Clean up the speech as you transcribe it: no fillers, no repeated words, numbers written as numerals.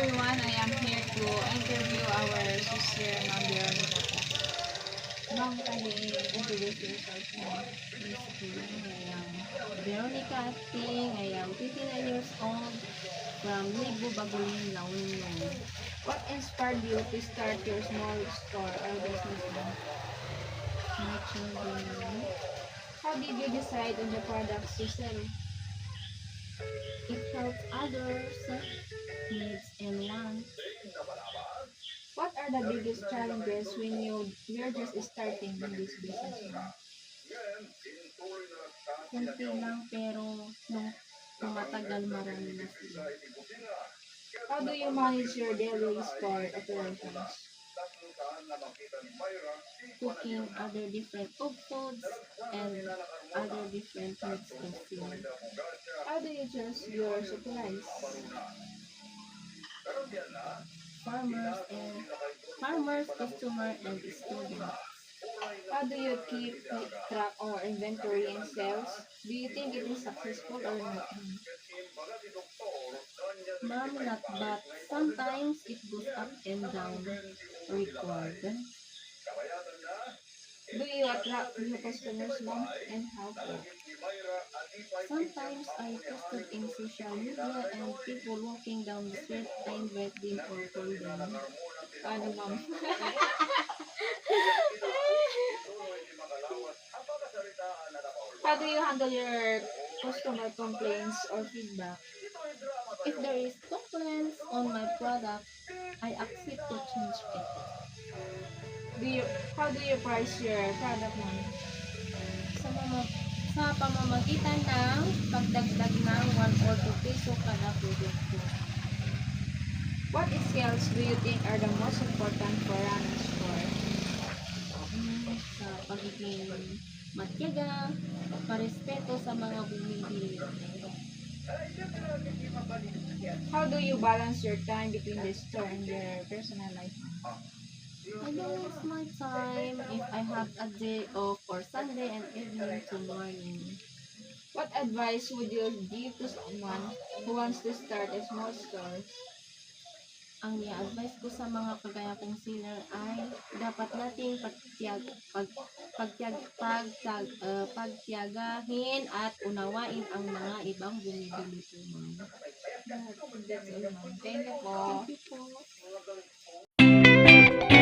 everyone, I am here to interview our sister, Ma'am Veronica. Ma'am, kali introduce yourself mo. Miss Queen, I am Veronica Ting. I am 59 years old from Libo, Bagulin, La Union. What inspired you to start your small store or business, ma'am? My children, How did you decide on the products to sell? it helps others, needs and wants. What are the biggest challenges when you're just starting in this business, ma'am? Kunti lang pero nung tumatagal marami na sila. How do you manage your daily store operations? Cooking other different foods and other different foods to sell. How do you choose your supplies? Farmers, customer and students. How do you keep track or inventory in sales? Do you think it is successful or not? Ma'am, not but sometimes it goes up and down. Record. Do you attract new customers, ma'am? And how so? Sometimes I posted in social media and people walking down the street, I invite them or call them. Paano, ma'am? How do you handle your customer complaints or feedback? If there is complaints on my product, I accept to change it. Do you, how do you price your product, ma'am? Sa, sa pamamagitan ng pagdagdag ng 1 or 2 peso kada produkto. What skills do you think are the most important for running store? Sa pagiging matyaga, parespeto sa mga bumibili. How do you balance your time between the store and your personal life? I balance my time if I have a day off for Sunday and evening to morning. What advice would you give to someone who wants to start a small store? Ang i-advise ko sa mga kagaya kong seller ay dapat nating pagtiyagahin at unawain ang mga ibang bumibili po, ma'am. That's all, ma'am. Thank you po. Thank you po.